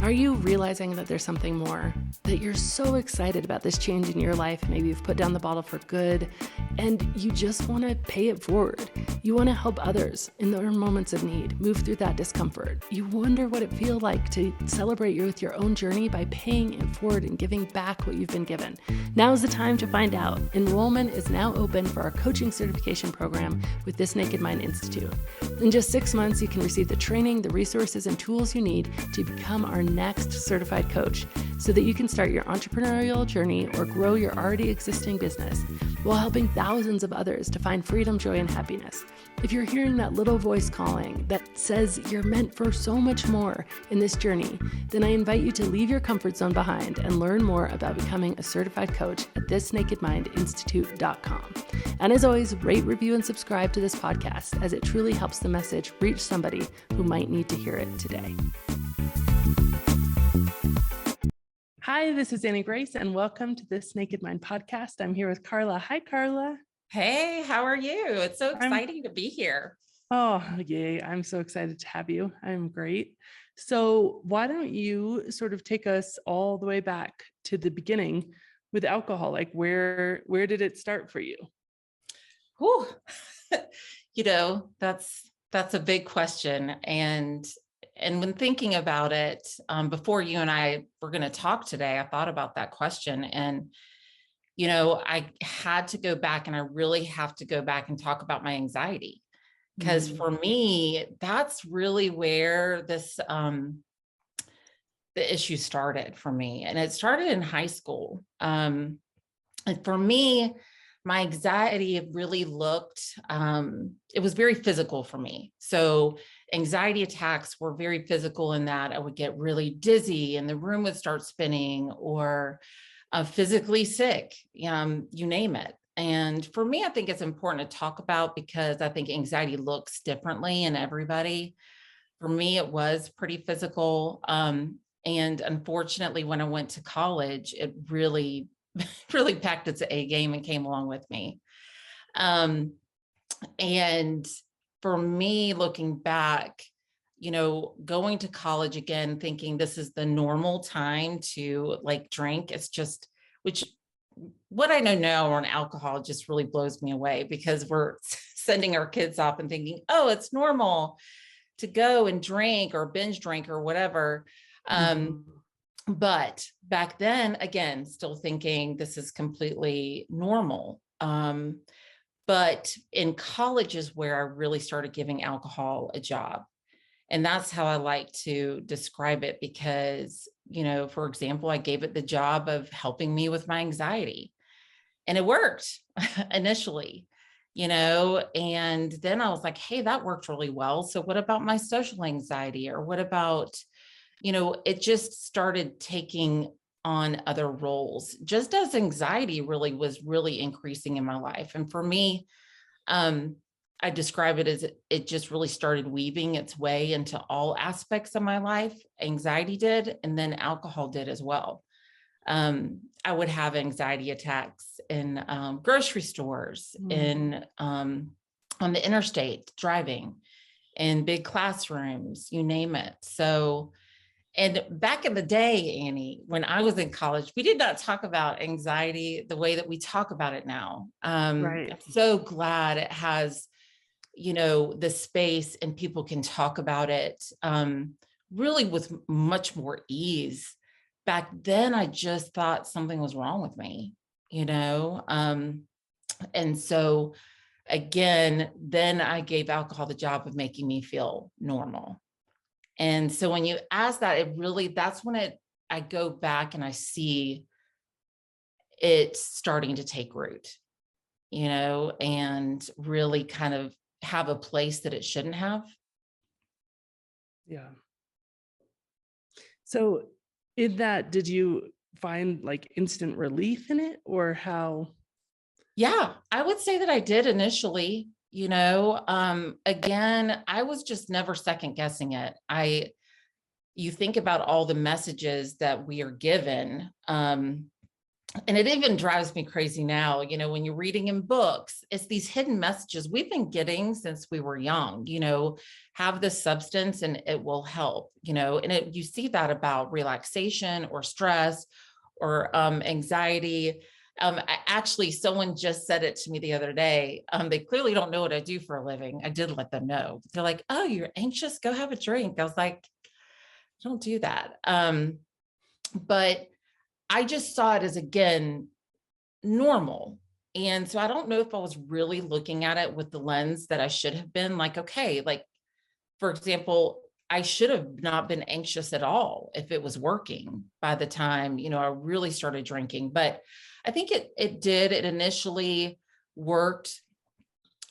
Are you realizing that there's something more? That you're so excited about this change in your life? Maybe you've put down the bottle for good and you just want to pay it forward. You want to help others in their moments of need, move through that discomfort. You wonder what it feels like to celebrate you with your own journey by paying it forward and giving back what you've been given. Now's the time to find out. Enrollment is now open for our coaching certification program with This Naked Mind Institute. In just 6 months, you can receive the training, the resources, and tools you need to become our next certified coach so that you can start your entrepreneurial journey or grow your already existing business while helping thousands of others to find freedom, joy, and happiness. If you're hearing that little voice calling that says you're meant for so much more in this journey, then I invite you to leave your comfort zone behind and learn more about becoming a certified coach at thisnakedmindinstitute.com. And as always, rate, review, and subscribe to this podcast as it truly helps the message reach somebody who might need to hear it today. Hi, this is Annie Grace, and welcome to This Naked Mind podcast. I'm here with Karla. Hi, Karla. Hey, how are you? It's so exciting to be here. Oh, yay. I'm so excited to have you. I'm great. So why don't you sort of take us all the way back to the beginning with alcohol? Like where did it start for you? Whew. That's a big question. And when thinking about it, before you and I were going to talk today, I thought about that question. And, I had to go back, and I really have to go back and talk about my anxiety. Because for me, that's really where the issue started for me. And it started in high school. And for me, my anxiety really it was very physical for me. So anxiety attacks were very physical in that I would get really dizzy and the room would start spinning, or physically sick, you name it. And for me, I think it's important to talk about because I think anxiety looks differently in everybody. For me, it was pretty physical. And unfortunately, when I went to college, it really packed its A game and came along with me. And for me, looking back, going to college again, thinking this is the normal time to drink. It's just, what I know now on alcohol just really blows me away because we're sending our kids off and thinking, oh, it's normal to go and drink or binge drink or whatever. But back then, again, still thinking this is completely normal. But in college is where I really started giving alcohol a job. And that's how I like to describe it because, for example, I gave it the job of helping me with my anxiety. And it worked initially, and then I was like, hey, that worked really well. So what about my social anxiety? Or what about, it just started taking on other roles, just as anxiety was really increasing in my life. And for me, I describe it as it just really started weaving its way into all aspects of my life. Anxiety did, and then alcohol did as well. I would have anxiety attacks in grocery stores, on the interstate, driving, in big classrooms, you name it. So, and back in the day, Annie, when I was in college, we did not talk about anxiety the way that we talk about it now. Right. I'm so glad it has, the space and people can talk about it really with much more ease. Back then, I just thought something was wrong with me, and so again, then I gave alcohol the job of making me feel normal. And so when you ask that, that's when I go back and I see it starting to take root, and really kind of have a place that it shouldn't have. Yeah. So in that, did you find instant relief in it, or how? Yeah, I would say that I did initially. Again, I was just never second guessing it. You think about all the messages that we are given, and it even drives me crazy now, when you're reading in books, it's these hidden messages we've been getting since we were young, have this substance and it will help, and you see that about relaxation or stress or anxiety. Actually, someone just said it to me the other day. They clearly don't know what I do for a living. I did let them know. They're like, "Oh, you're anxious? Go have a drink." I was like, "Don't do that." But I just saw it as, again, normal. And so I don't know if I was really looking at it with the lens that I should have been. Like, okay, like, for example, I should have not been anxious at all if it was working by the time, I really started drinking. But I think it did. It initially worked.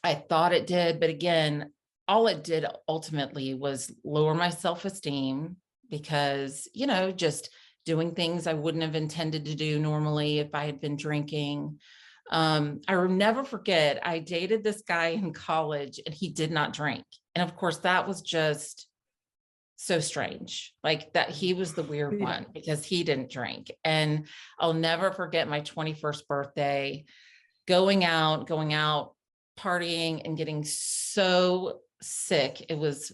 I thought it did. But again, all it did ultimately was lower my self-esteem because, just doing things I wouldn't have intended to do normally if I had been drinking. I will never forget, I dated this guy in college and he did not drink. And of course, that was just so strange, like that he was the weird Yeah. one because he didn't drink. And I'll never forget my 21st birthday, going out, partying and getting so sick. It was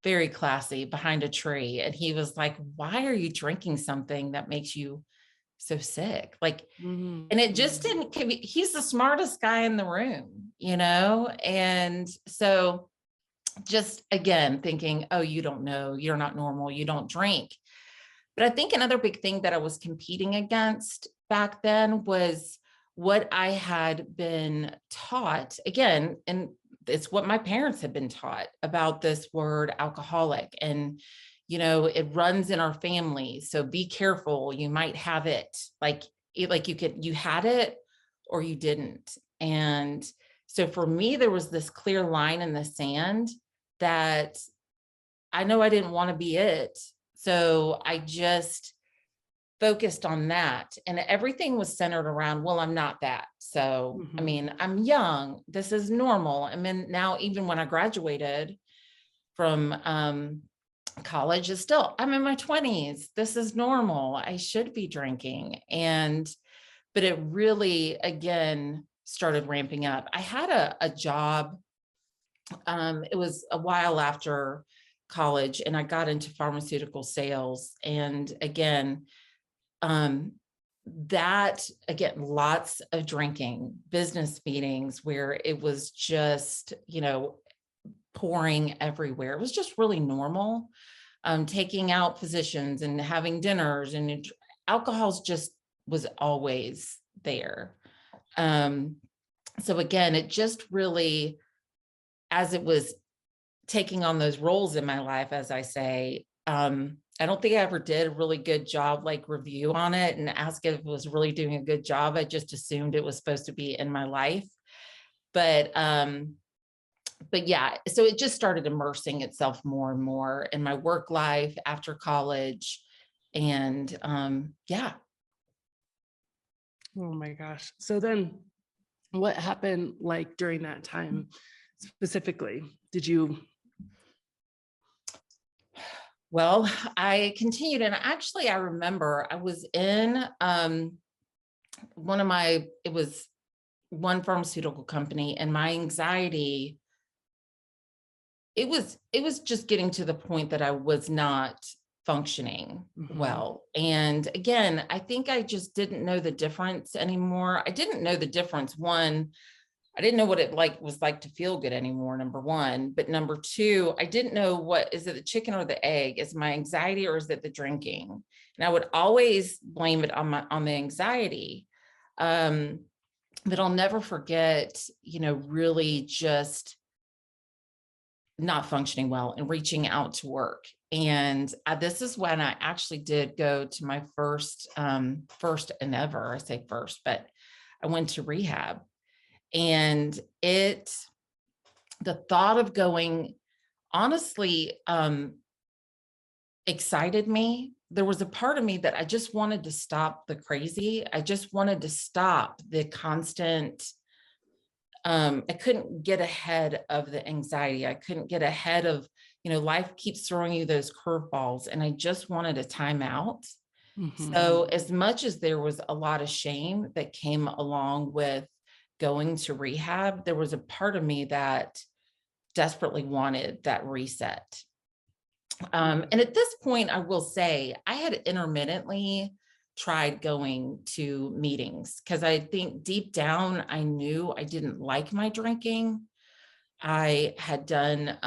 very classy behind a tree. And he was like, "Why are you drinking something that makes you so sick?" Like, Mhm. and it just didn't, he's the smartest guy in the room, And so just again, thinking, "Oh, you don't know, you're not normal, you don't drink." But I think another big thing that I was competing against back then was what I had been taught again. And it's what my parents had been taught about this word alcoholic. And, it runs in our family. So be careful. You might have it like you had it or you didn't. And so for me, there was this clear line in the sand that I know I didn't want to be it. So I just focused on that. And everything was centered around, well, I'm not that. So, I Mhm. mean, I'm young. This is normal. I mean, now, even when I graduated from college, is still, I'm in my 20s. This is normal. I should be drinking. But it really, again, started ramping up. I had a job. It was a while after college and I got into pharmaceutical sales. And again, um, lots of drinking, business meetings where it was just, pouring everywhere. It was just really normal. Taking out positions and having dinners and alcohol's just was always there. Um, so again, it just really, as it was taking on those roles in my life, as I say, I don't think I ever did a really good job, like review on it and ask if it was really doing a good job. I just assumed it was supposed to be in my life. But yeah, so it just started immersing itself more and more in my work life after college. And yeah. Oh my gosh. So then what happened like during that time specifically? Did you? Well, I continued, and actually I remember I was in it was one pharmaceutical company, and my anxiety, it was just getting to the point that I was not functioning Mhm. well. And again, I think I just didn't know the difference anymore. I didn't know the difference. One, I didn't know what it was like to feel good anymore, number one. But number two, I didn't know, what is it, the chicken or the egg? Is my anxiety or is it the drinking? And I would always blame it on the anxiety. Um, but I'll never forget, really just not functioning well and reaching out to work. And this is when I actually did go to my first and ever, I say first, but I went to rehab. And the thought of going, honestly, excited me. There was a part of me that I just wanted to stop the crazy. I just wanted to stop the constant. I couldn't get ahead of the anxiety. I couldn't get ahead of, life keeps throwing you those curveballs. And I just wanted a timeout. Mhm. So as much as there was a lot of shame that came along with going to rehab, there was a part of me that desperately wanted that reset. Yeah. And at this point, I will say I had intermittently tried going to meetings because I think deep down I knew I didn't like my drinking. I had done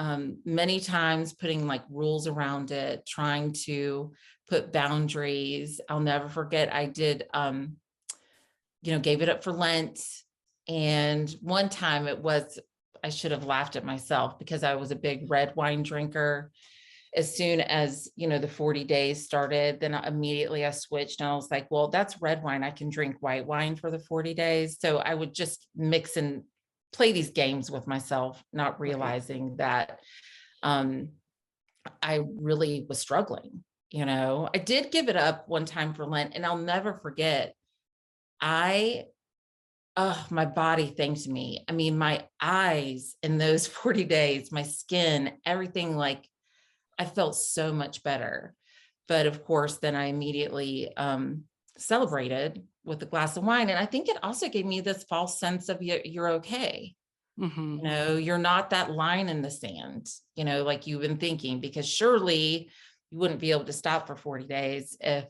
many times putting like rules around it, trying to put boundaries. I'll never forget, I did, gave it up for Lent. And one time I should have laughed at myself because I was a big red wine drinker. As soon as, the 40 days started, then immediately I switched and I was like, well, that's red wine. I can drink white wine for the 40 days. So I would just mix and play these games with myself, not Right. realizing that um, I really was struggling. I did give it up one time for Lent, and I'll never forget. I, my body thanked me. I mean, my eyes in those 40 days, my skin, everything, like I felt so much better. But of course, then I immediately celebrated with a glass of wine. And I think it also gave me this false sense of you're okay. Mhm. You're not that line in the sand, like you've been thinking, because surely you wouldn't be able to stop for 40 days if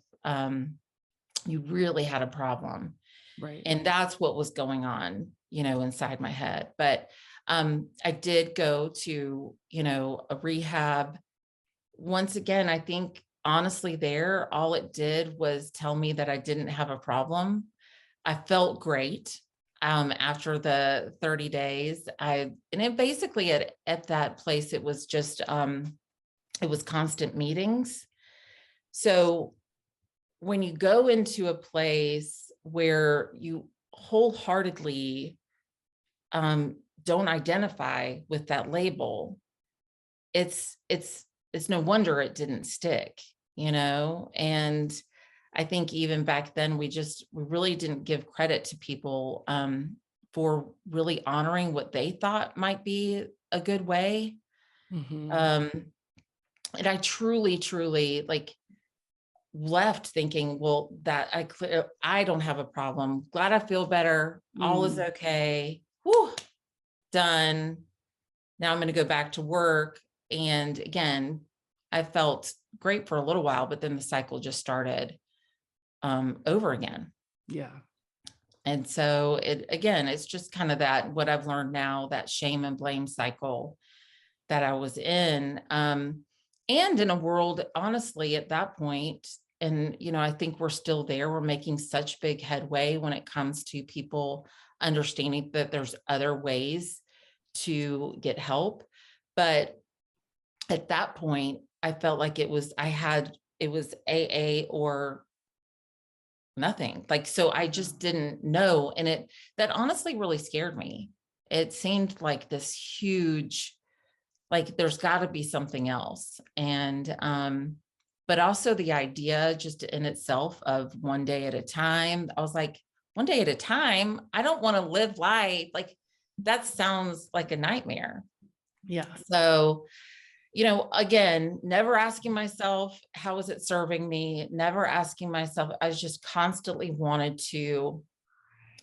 you really had a problem. Right. And that's what was going on, inside my head. But I did go to, a rehab. Once again, I think honestly there, all it did was tell me that I didn't have a problem. I felt great after the 30 days. And it basically at that place, it was just it was constant meetings. So when you go into a place where you wholeheartedly don't identify with that label, it's no wonder it didn't stick, and I think even back then we really didn't give credit to people for really honoring what they thought might be a good way. Mhm. um and I truly like left thinking, well, that I don't have a problem, glad I feel better, all is Mm. okay. Whew, done. Now I'm going to go back to work. And again, I felt great for a little while, but then the cycle just started over again. Yeah. And so it's just kind of that, what I've learned now, that shame and blame cycle that I was in. And in a world, honestly, at that point, and, I think we're still there. We're making such big headway when it comes to people understanding that there's other ways to get help. But at that point, I felt like it was AA or nothing. Like, so I Yeah. just didn't know. And that honestly really scared me. It seemed like this huge, like there's got to be something else. And, but also the idea just in itself of one day at a time, I was like, one day at a time, I don't want to live life. Like that sounds like a nightmare. Yeah. So, again, never asking myself, how is it serving me? Never asking myself, I just constantly wanted to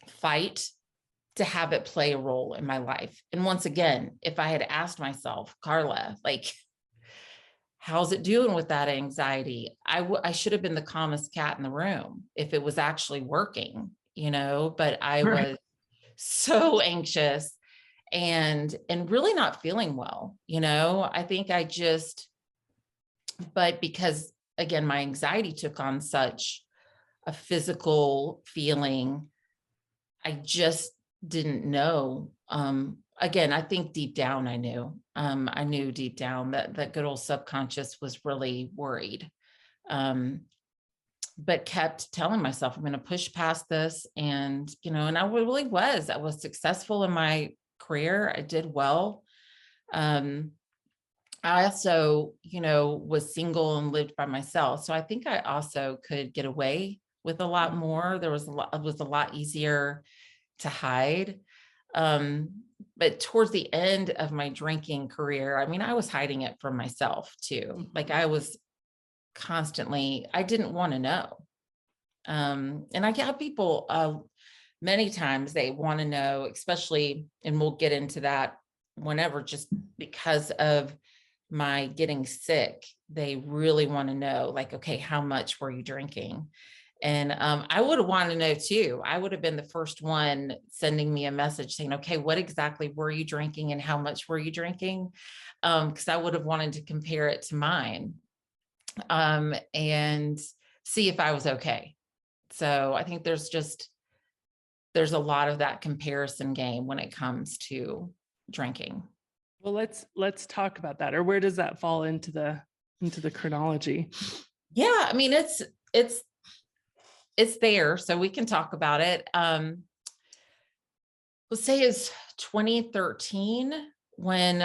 fight to have it play a role in my life. And once again, if I had asked myself, Karla, like, how's it doing with that anxiety? I should have been the calmest cat in the room if it was actually working, but I Right. was so anxious and really not feeling well. I think but because again, my anxiety took on such a physical feeling, I just didn't know. Again, I think deep down I knew deep down that that good old subconscious was really worried. Um, but kept telling myself, I'm going to push past this. And, and I really was. I was successful in my career. I did well. Um, I also, was single and lived by myself. So I think I also could get away with a lot more. It was a lot easier to hide. But towards the end of my drinking career, I mean, I was hiding it from myself too. Like Mhm. constantly, I didn't want to know. And I get people many times they want to know, especially, and we'll get into that whenever, just because of my getting sick, they really want to know, like, okay, how much were you drinking? And I would have wanted to know too. I would have been the first one sending me a message saying, okay, what exactly were you drinking and how much were you drinking? Because I would have wanted to compare it to mine, and see if I was okay. So I think there's a lot of that comparison game when it comes to drinking. Well, let's talk about that. Or where does that fall into the chronology? Yeah, I mean, it's there, so we can talk about it. Let's say it's 2013 when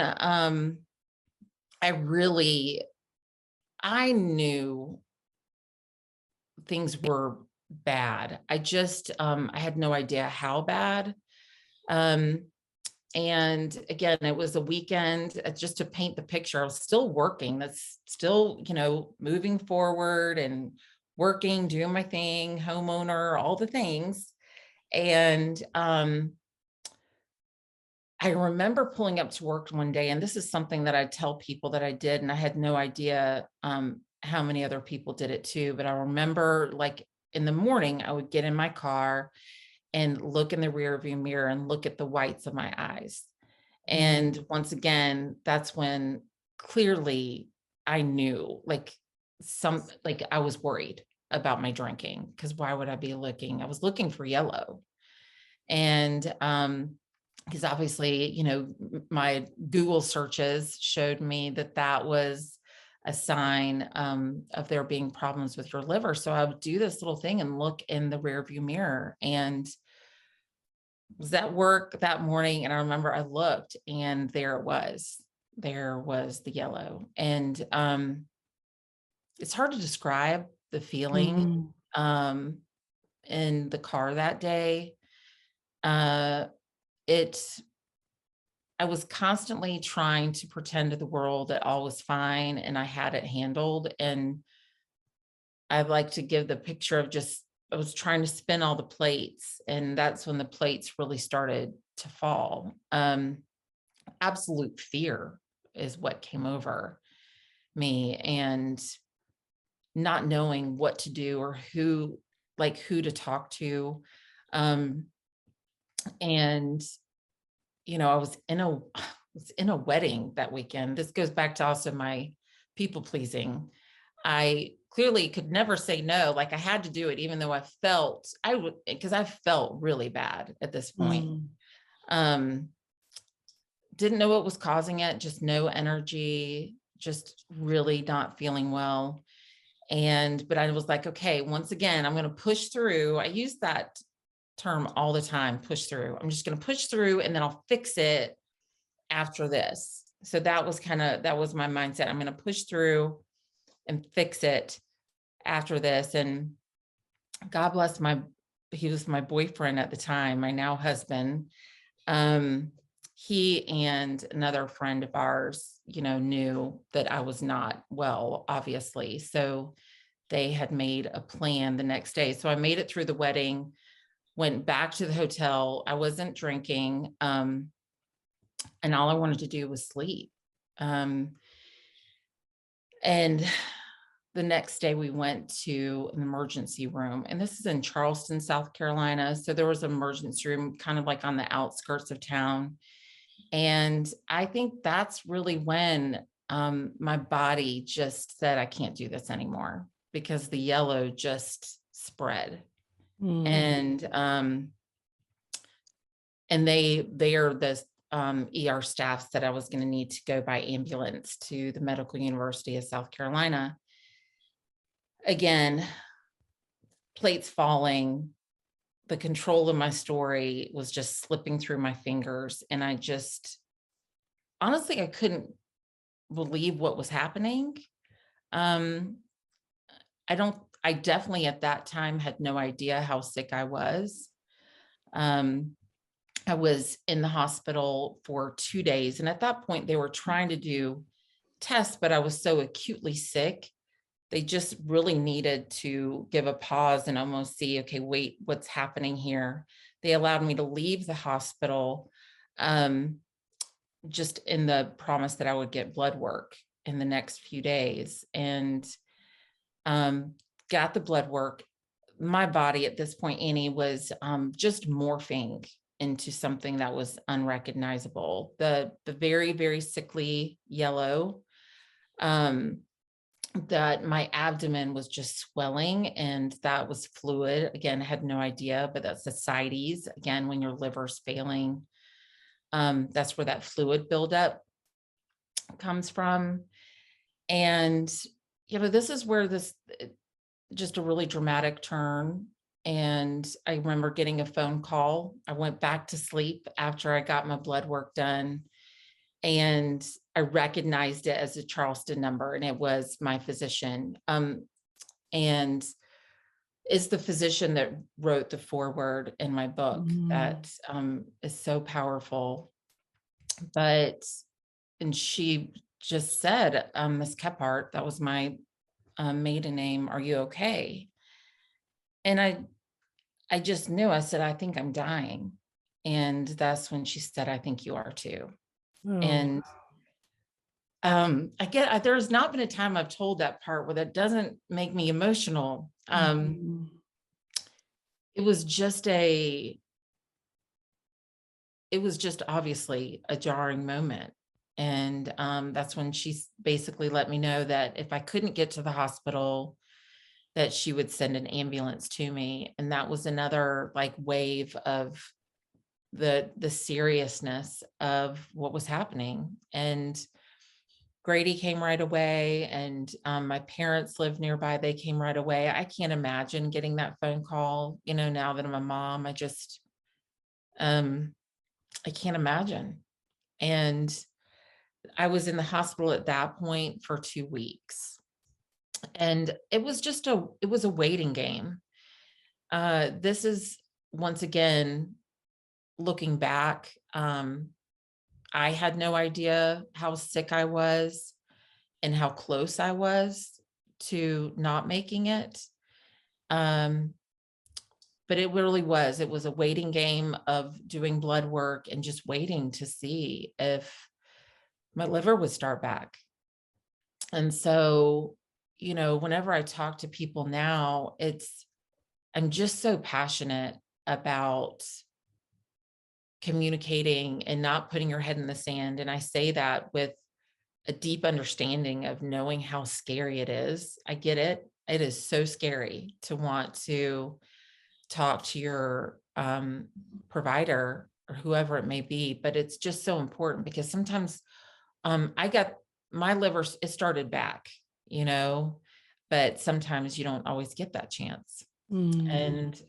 I knew things were bad. I had no idea how bad. And again, it was a weekend, just to paint the picture. I was still working. That's still, moving forward and working, doing my thing, homeowner, all the things. And I remember pulling up to work one day, and this is something that I tell people that I did, and I had no idea how many other people did it too. But I remember, like, in the morning, I would get in my car and look in the rearview mirror and look at the whites of my eyes. And once again, that's when clearly I knew, like, I was worried about my drinking, because why would I be looking? I was looking for yellow. And because obviously, my Google searches showed me that that was a sign of there being problems with your liver. So I would do this little thing and look in the rearview mirror, and was at work that morning. And I remember I looked, and there was the yellow. And it's hard to describe the feeling in the car that day. I was constantly trying to pretend to the world that all was fine and I had it handled. And I like to give the picture of I was trying to spin all the plates, and that's when the plates really started to fall. Absolute fear is what came over me, and not knowing what to do or who to talk to. And I was in a wedding that weekend. This goes back to also my people pleasing. I clearly could never say no. Like, I had to do it, even though because I felt really bad at this point. Didn't know what was causing it, just no energy, just really not feeling well. But I was like, okay, once again, I'm going to push through. I use that term all the time, push through. I'm just going to push through, and then I'll fix it after this. So that was my mindset. I'm going to push through and fix it after this. And God bless he was my boyfriend at the time, my now husband. He and another friend of ours, knew that I was not well, obviously. So they had made a plan the next day. So I made it through the wedding, went back to the hotel. I wasn't drinking. And all I wanted to do was sleep. And the next day we went to an emergency room, and this is in Charleston, South Carolina. So there was an emergency room kind of like on the outskirts of town. And I think that's really when my body just said, I can't do this anymore, because the yellow just spread. And they are the ER staff said I was going to need to go by ambulance to the Medical University of South Carolina. Again, plates falling, the control of my story was just slipping through my fingers. And honestly, I couldn't believe what was happening. I definitely at that time had no idea how sick I was. I was in the hospital for 2 days. And at that point, they were trying to do tests, but I was so acutely sick they just really needed to give a pause and almost see, okay, wait, what's happening here? They allowed me to leave the hospital, just in the promise that I would get blood work in the next few days, and got the blood work. My body at this point, Annie, was just morphing into something that was unrecognizable. The very, very sickly yellow, that my abdomen was just swelling, and that was fluid. Again, I had no idea, but that's ascites. Again, when your liver's failing, that's where that fluid buildup comes from. And, this is where just a really dramatic turn. And I remember getting a phone call. I went back to sleep after I got my blood work done, and I recognized it as a Charleston number, and it was my physician. And is the physician that wrote the foreword in my book that is so powerful. And she just said, Miss Kephart, that was my maiden name, "Are you okay?" And I just knew. I said, "I think I'm dying." And that's when she said, "I think you are too." Oh. And there's not been a time I've told that part where that doesn't make me emotional. Mhm. It was just a it was just obviously a jarring moment. And that's when she basically let me know that if I couldn't get to the hospital, that she would send an ambulance to me. And that was another like wave of the seriousness of what was happening. And Grady came right away, and my parents lived nearby. They came right away. I can't imagine getting that phone call, now that I'm a mom. Um, I can't imagine. And I was in the hospital at that point for 2 weeks. And it was a waiting game. This is, once again, looking back, I had no idea how sick I was and how close I was to not making it. But it was a waiting game of doing blood work and just waiting to see if my liver would start back. And so, whenever I talk to people now, I'm just so passionate about communicating and not putting your head in the sand. And I say that with a deep understanding of knowing how scary it is. I get it. It is so scary to want to talk to your provider or whoever it may be, but it's just so important because sometimes I got my liver, it started back, but sometimes you don't always get that chance. And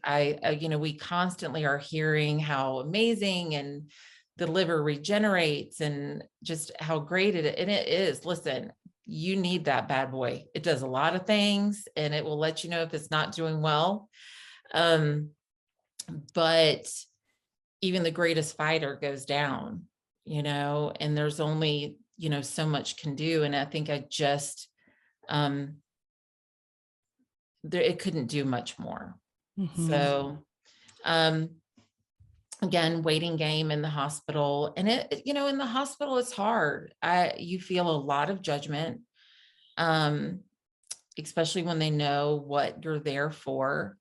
we constantly are hearing how amazing and the liver regenerates and just how great and it is. Listen, you need that bad boy. It does a lot of things, and it will let you know if it's not doing well. But even the greatest fighter goes down, and there's only, so much can do. And I think I just, it couldn't do much more. So, again, waiting game in the hospital, and in the hospital, it's hard. You feel a lot of judgment, especially when they know what you're there for.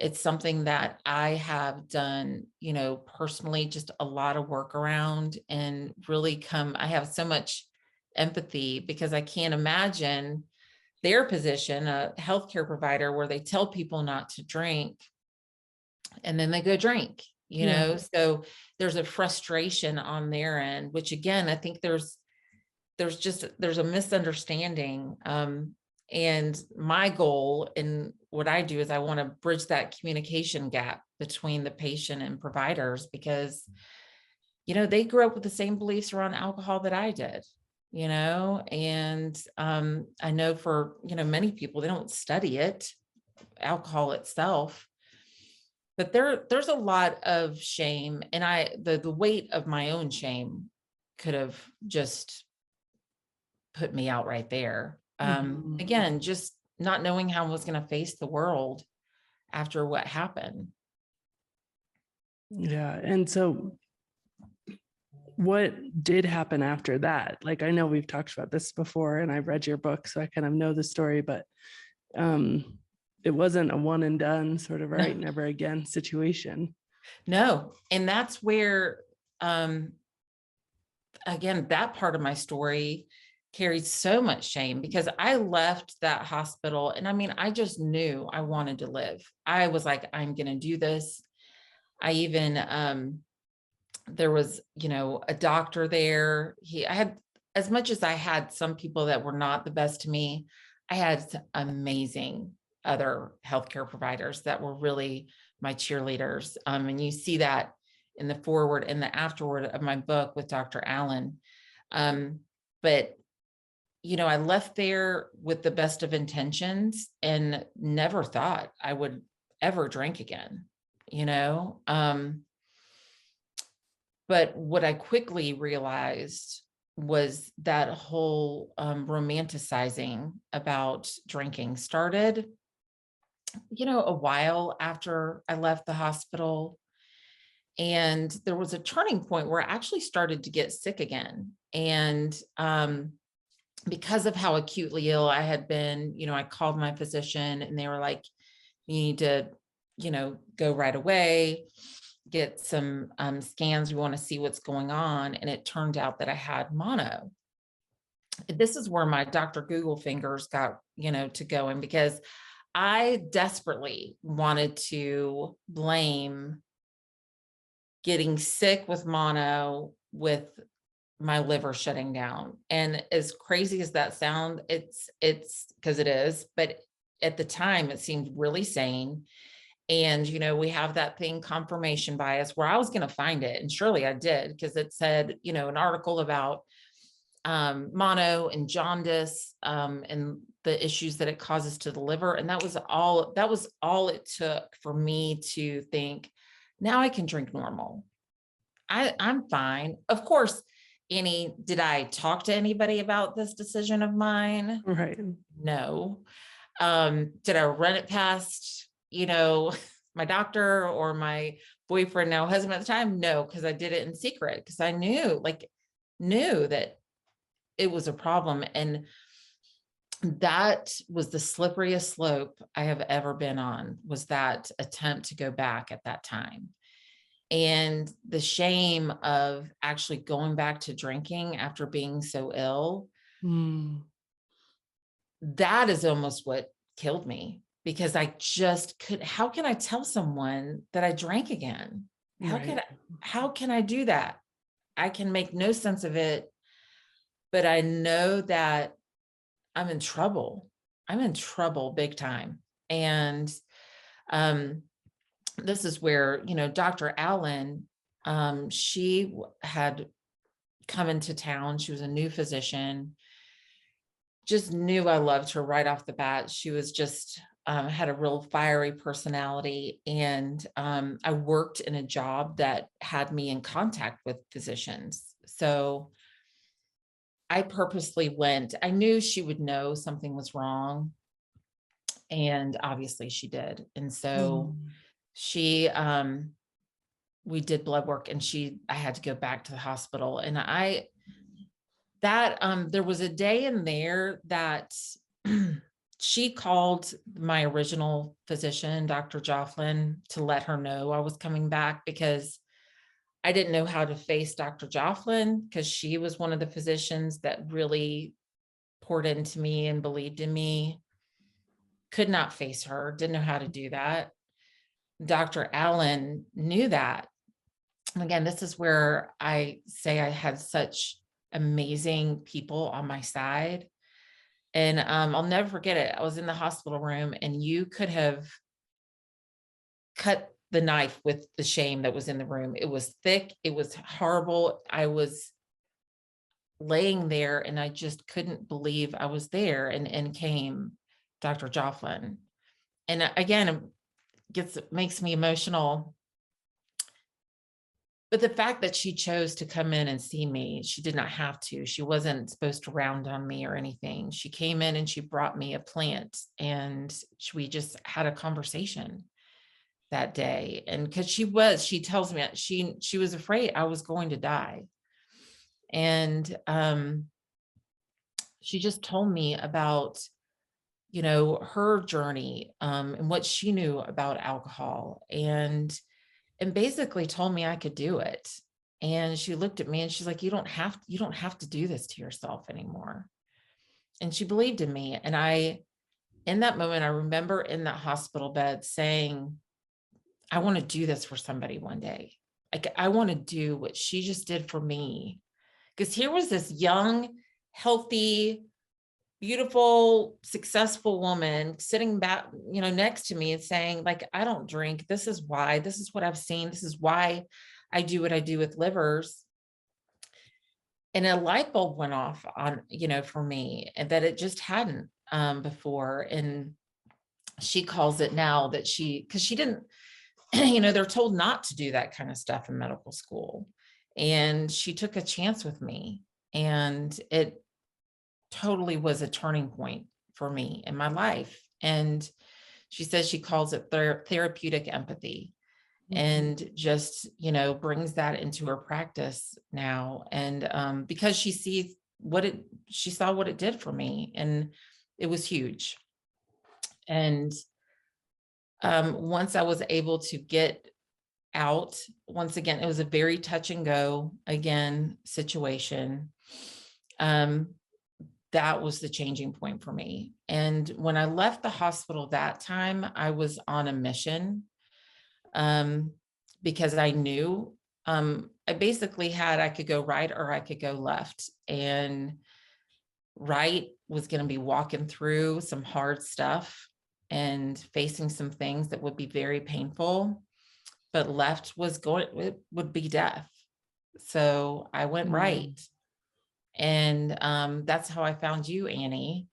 It's something that I have done, personally, just a lot of work around, and really I have so much empathy because I can't imagine their position, a healthcare provider, where they tell people not to drink and then they go drink, so there's a frustration on their end, which again, I think there's a misunderstanding. And my goal in what I do is I want to bridge that communication gap between the patient and providers, because, they grew up with the same beliefs around alcohol that I did, and I know for, many people, they don't study it, alcohol itself, but there's a lot of shame. And the weight of my own shame could have just put me out right there. Again, just not knowing how I was going to face the world after what happened. Yeah. And so what did happen after that? Like, I know we've talked about this before and I've read your book, so I kind of know the story, but it wasn't a one and done sort of right, never again situation. No. And that's where, again, that part of my story carried so much shame, because I left that hospital and I mean, I just knew I wanted to live. I was like, I'm going to do this. I even, there was, a doctor there. I had, as much as I had some people that were not the best to me, I had amazing other healthcare providers that were really my cheerleaders. And you see that in the forward and the afterward of my book with Dr. Allen. But I left there with the best of intentions and never thought I would ever drink again, you know? But what I quickly realized was that whole romanticizing about drinking started, a while after I left the hospital. And there was a turning point where I actually started to get sick again. And because of how acutely ill I had been, I called my physician and they were like, you need to, go right away, get some scans. We want to see what's going on. And it turned out that I had mono. This is where my Dr. Google fingers got, to going, because I desperately wanted to blame getting sick with mono with my liver shutting down. And as crazy as that sounds, it's because it is, but at the time it seemed really sane. And, we have that thing, confirmation bias, where I was going to find it. And surely I did, because it said, an article about mono and jaundice and the issues that it causes to the liver. And that was all it took for me to think, now I can drink normal. I'm fine. Of course, did I talk to anybody about this decision of mine? Right. No. Did I run it past, my doctor or my boyfriend, now husband at the time? No, because I did it in secret, because I knew that it was a problem. And that was the slipperiest slope I have ever been on, was that attempt to go back at that time. And the shame of actually going back to drinking after being so ill, that is almost what killed me, because I just how can I tell someone that I drank again? How can I do that? I can make no sense of it, but I know that I'm in trouble. I'm in trouble big time. And this is where, Dr. Allen, she had come into town. She was a new physician. Just knew I loved her right off the bat. She was just had a real fiery personality. And I worked in a job that had me in contact with physicians. So I purposely went. I knew she would know something was wrong. And obviously she did. And so she, we did blood work, and I had to go back to the hospital. And there was a day in there that she called my original physician, Dr. Jofflin, to let her know I was coming back, because I didn't know how to face Dr. Jofflin, because she was one of the physicians that really poured into me and believed in me. Could not face her, didn't know how to do that. Dr. Allen knew that. And again, this is where I say I had such amazing people on my side. And I'll never forget it. I was in the hospital room, and you could have cut the knife with the shame that was in the room. It was thick. It was horrible. I was laying there and I just couldn't believe I was there. And came Dr. Jofflin. And again, makes me emotional. But the fact that she chose to come in and see me, she did not have to. She wasn't supposed to round on me or anything. She came in and she brought me a plant, and we just had a conversation that day. And because she tells me she was afraid I was going to die. And she just told me about, her journey, and what she knew about alcohol, and basically told me I could do it. And she looked at me and she's like, you don't have to do this to yourself anymore. And she believed in me. And in that moment, I remember in that hospital bed saying, I want to do this for somebody one day. Like, I want to do what she just did for me. Because here was this young, healthy, beautiful, successful woman sitting back, next to me and saying, like, I don't drink. This is why. This is what I've seen. This is why I do what I do with livers. And a light bulb went off on, for me, and that it just hadn't before. And she calls it now that because she didn't, they're told not to do that kind of stuff in medical school. And she took a chance with me, and it totally was a turning point for me in my life. And she says she calls it therapeutic empathy, and just, brings that into her practice now. And because she saw what it did for me, and it was huge. And once I was able to get out, once again, it was a very touch and go again situation. That was the changing point for me. And when I left the hospital that time, I was on a mission, because I knew I basically I could go right or I could go left. And right was going to be walking through some hard stuff and facing some things that would be very painful, but left it would be death. So I went right. And that's how I found you, Annie.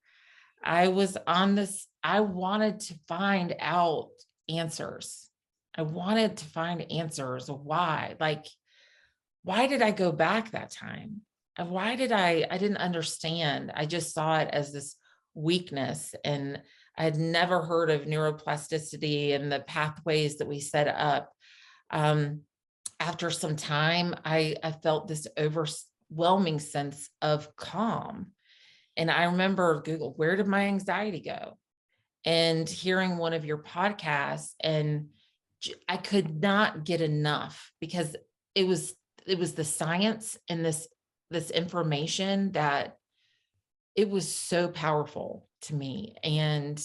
I was on this, I wanted to find out answers. I wanted to find answers of why. Like, why did I go back that time? And why did I didn't understand. I just saw it as this weakness. And I had never heard of neuroplasticity and the pathways that we set up. After some time, I felt this overwhelming sense of calm. And I remember Google, where did my anxiety go? And hearing one of your podcasts, and I could not get enough, because it was the science and this information that it was so powerful to me. And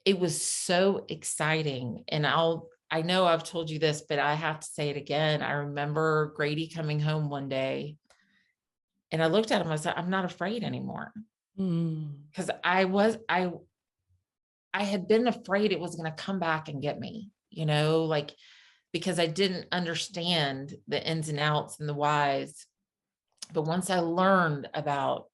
it was so exciting. And I know I've told you this, but I have to say it again. I remember Grady coming home one day, and I looked at him, I said, I'm not afraid anymore. Because I had been afraid it was going to come back and get me, like, because I didn't understand the ins and outs and the whys. But once I learned about,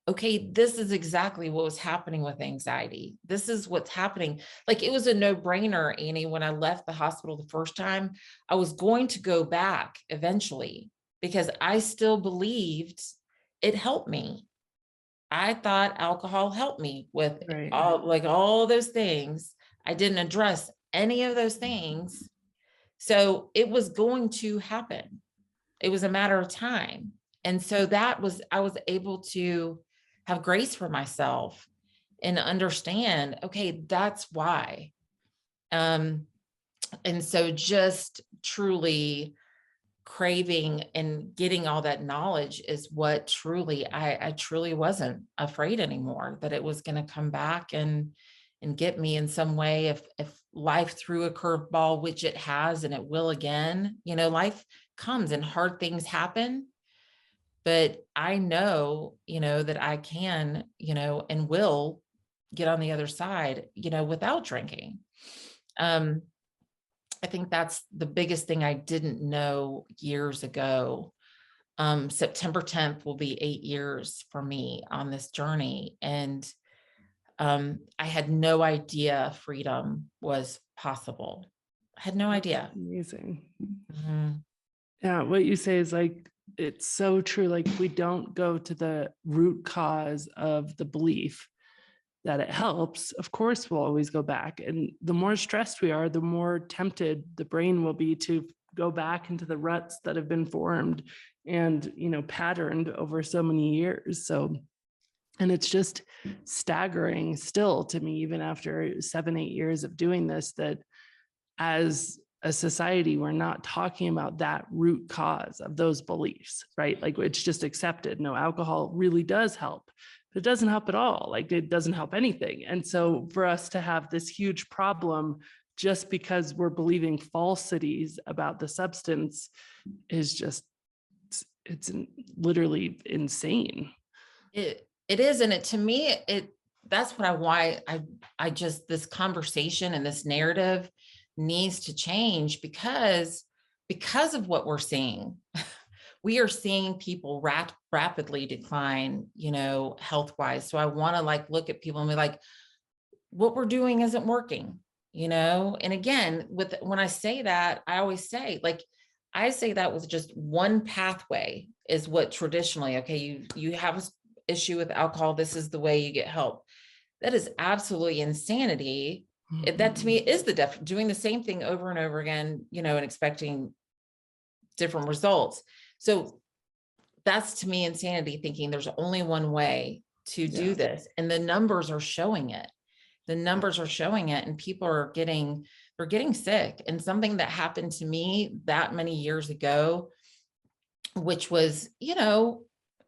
okay, this is exactly what was happening with anxiety. This is what's happening. Like, it was a no-brainer, Annie, when I left the hospital the first time. I was going to go back eventually, because I still believed it helped me. I thought alcohol helped me with all those things. I didn't address any of those things. So it was going to happen. It was a matter of time. And so I was able to have grace for myself and understand, okay, that's why. And so just truly craving and getting all that knowledge is what truly, I truly wasn't afraid anymore that it was going to come back and get me in some way. If life threw a curveball, which it has, and it will again, life comes and hard things happen. But I know, that I can, and will get on the other side, without drinking. I think that's the biggest thing I didn't know years ago. September 10th will be 8 years for me on this journey. And I had no idea freedom was possible. I had no idea. Amazing. Mhm. Yeah, what you say is like, it's so true. Like, if we don't go to the root cause of the belief that it helps, of course, we'll always go back. And the more stressed we are, the more tempted the brain will be to go back into the ruts that have been formed and, patterned over so many years. So, and it's just staggering still to me, even after 7, 8 years of doing this, that as a society, we're not talking about that root cause of those beliefs, right? Like, it's just accepted. No, alcohol really does help, but it doesn't help at all. Like, it doesn't help anything. And so for us to have this huge problem just because we're believing falsities about the substance is just, it's literally insane. It is, and to me, that's what why I just, this conversation and this narrative needs to change, because of what we're seeing. We are seeing people rapidly decline, health wise. So I want to like look at people and be like, what we're doing isn't working, And again, when I say that, I always say, like, I say that with just one pathway is what traditionally, okay, you have an issue with alcohol, this is the way you get help. That is absolutely insanity. That to me is doing the same thing over and over again, and expecting different results. So that's to me insanity, thinking there's only one way to do Yeah. this. And the numbers are showing it. The numbers are showing it, and people they're getting sick. And something that happened to me that many years ago, which was,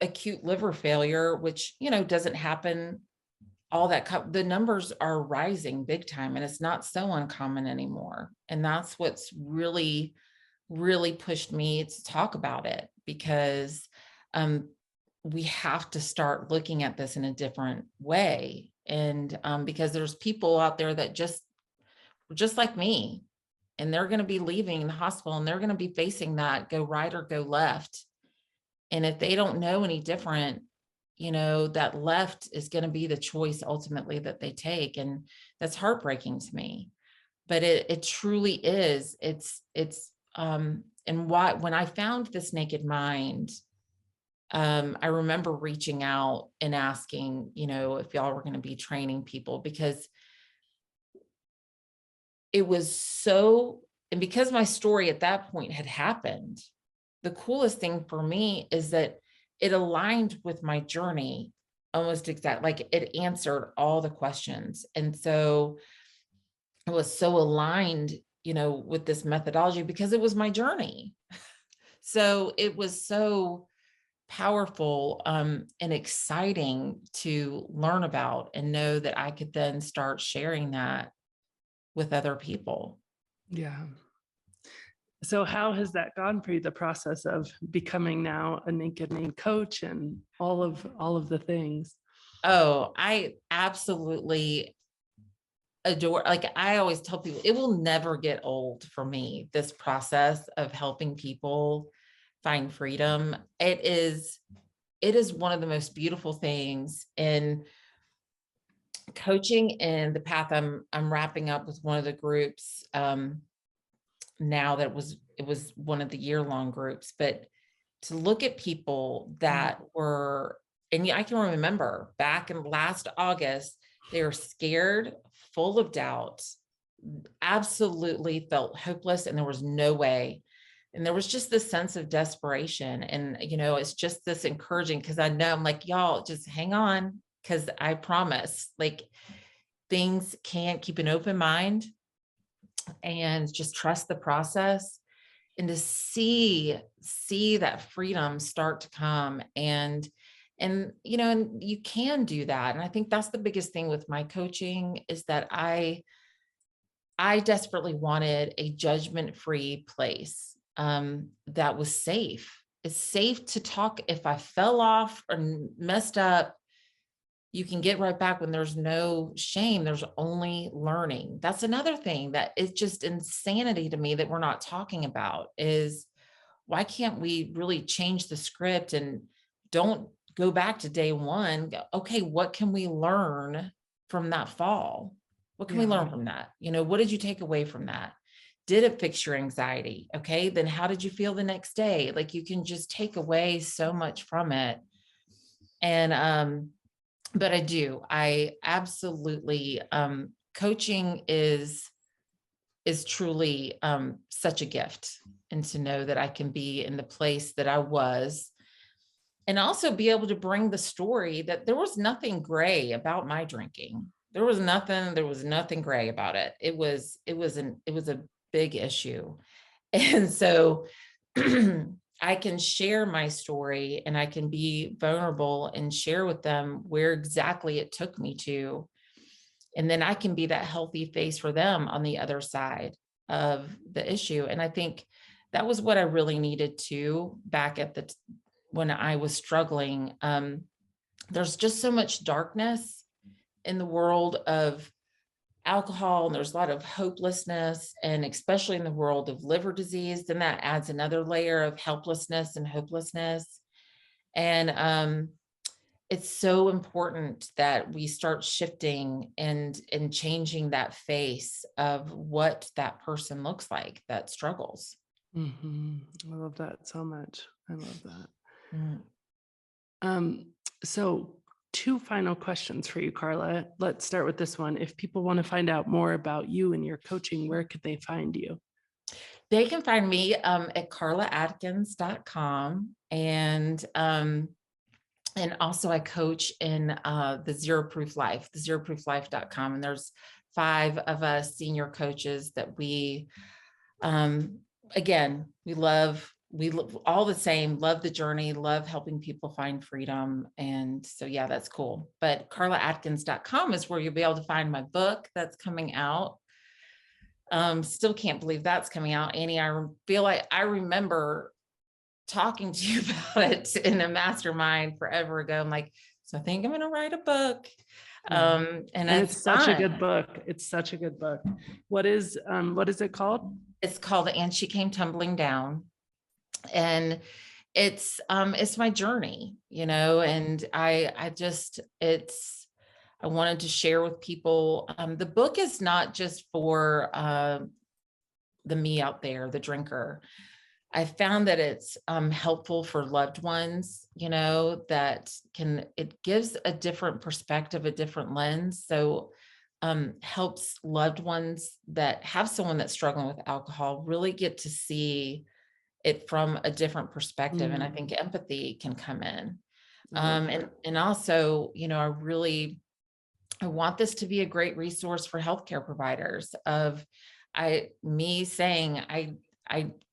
acute liver failure, which, doesn't happen all that. The numbers are rising big time, and it's not so uncommon anymore. And that's what's really, really pushed me to talk about it, because we have to start looking at this in a different way. And because there's people out there that just like me, and they're going to be leaving the hospital, and they're going to be facing that go right or go left. And if they don't know any different, that left is going to be the choice ultimately that they take. And that's heartbreaking to me. But it truly is. And when I found this Naked Mind, I remember reaching out and asking, if y'all were going to be training people, because it was so, and because my story at that point had happened, the coolest thing for me is that it aligned with my journey almost exactly. Like, it answered all the questions. And so it was so aligned, with this methodology, because it was my journey. So it was so powerful and exciting to learn about, and know that I could then start sharing that with other people. Yeah. So how has that gone for you, the process of becoming now a Naked Mind coach and all of the things? Oh, I absolutely adore, like I always tell people, it will never get old for me, this process of helping people find freedom. It is one of the most beautiful things in coaching, and the path I'm wrapping up with one of the groups now, that it was one of the year-long groups. But to look at people that were, and I can remember back in last August, they were scared, full of doubt, absolutely felt hopeless, and there was no way. And there was just this sense of desperation. And, it's just this encouraging, because I know, I'm like, y'all just hang on, because I promise, like, things can't, keep an open mind and just trust the process, and to see that freedom start to come. And and you can do that. And I think that's the biggest thing with my coaching, is that I desperately wanted a judgment-free place that was safe. It's safe to talk. If I fell off or messed up, you can get right back. When there's no shame, there's only learning. That's another thing that is just insanity to me that we're not talking about, is why can't we really change the script and don't go back to day one? Okay, what can we learn from that fall? What can we Yeah. learn from that? What did you take away from that? did it fix your anxiety? Okay, then how did you feel the next day? Like, you can just take away so much from it. And but I absolutely, coaching is truly such a gift. And to know that I can be in the place that I was, and also be able to bring the story that there was nothing gray about my drinking. There was nothing gray about it. It was a big issue. And so I can share my story, and I can be vulnerable and share with them where exactly it took me to. And then I can be that healthy face for them on the other side of the issue. And I think that was what I really needed to back at when I was struggling. There's just so much darkness in the world of alcohol, and there's a lot of hopelessness, and especially in the world of liver disease, then that adds another layer of helplessness and hopelessness. And it's so important that we start shifting and changing that face of what that person looks like that struggles. Mm-hmm. I love that so much. I love that. Mm. So 2 final questions for you, Karla. Let's start with this one. If people want to find out more about you and your coaching, where could they find you? They can find me at karlaatkins.com. And also I coach in the Zero Proof Life, the zeroprooflife.com. And there's 5 of us senior coaches that we, again, we love all the same, love the journey, love helping people find freedom. And so, yeah, that's cool. But karlaatkins.com is where you'll be able to find my book that's coming out. Still can't believe that's coming out, Annie. I feel like I remember talking to you about it in a mastermind forever ago. I'm like, so I think I'm going to write a book. And it's such a good book. It's such a good book. What is it called? It's called And She Came Tumbling Down. And it's my journey, and I wanted to share with people. The book is not just for the me out there, the drinker. I found that it's helpful for loved ones, it gives a different perspective, a different lens. So helps loved ones that have someone that's struggling with alcohol really get to see it from a different perspective. And I think empathy can come in. And also, I want this to be a great resource for healthcare providers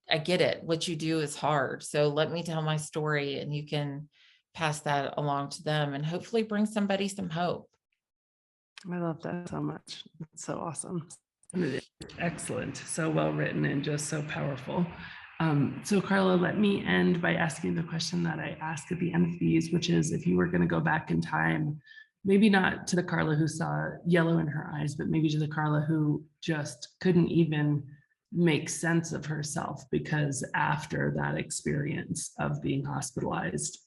I get it. What you do is hard. So let me tell my story, and you can pass that along to them and hopefully bring somebody some hope. I love that so much. It's so awesome. And it is excellent. So well written and just so powerful. So Karla, let me end by asking the question that I ask at the end of these, which is, if you were going to go back in time, maybe not to the Karla who saw yellow in her eyes, but maybe to the Karla who just couldn't even make sense of herself because after that experience of being hospitalized,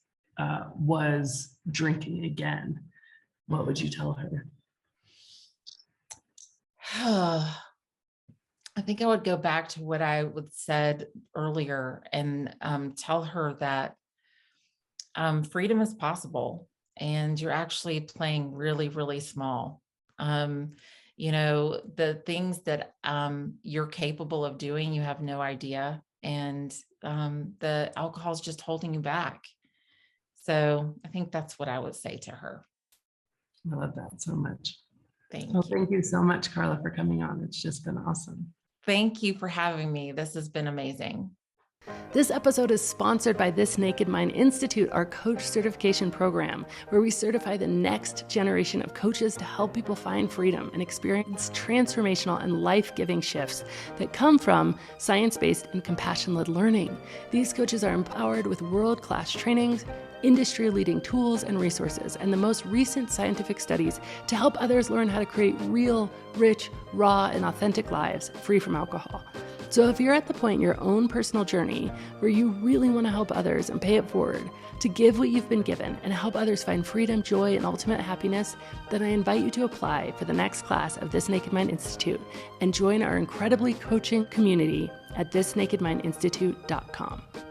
was drinking again, what would you tell her? I think I would go back to what I would said earlier and tell her that freedom is possible, and you're actually playing really, really small. The things that you're capable of doing, you have no idea. And the alcohol is just holding you back. So I think that's what I would say to her. I love that so much. Thank you. Thank you so much, Karla, for coming on. It's just been awesome. Thank you for having me. This has been amazing. This episode is sponsored by This Naked Mind Institute, our coach certification program, where we certify the next generation of coaches to help people find freedom and experience transformational and life-giving shifts that come from science-based and compassion-led learning. These coaches are empowered with world-class trainings, industry-leading tools and resources, and the most recent scientific studies to help others learn how to create real, rich, raw, and authentic lives free from alcohol. So if you're at the point in your own personal journey where you really want to help others and pay it forward, to give what you've been given and help others find freedom, joy, and ultimate happiness, then I invite you to apply for the next class of This Naked Mind Institute and join our incredibly coaching community at thisnakedmindinstitute.com.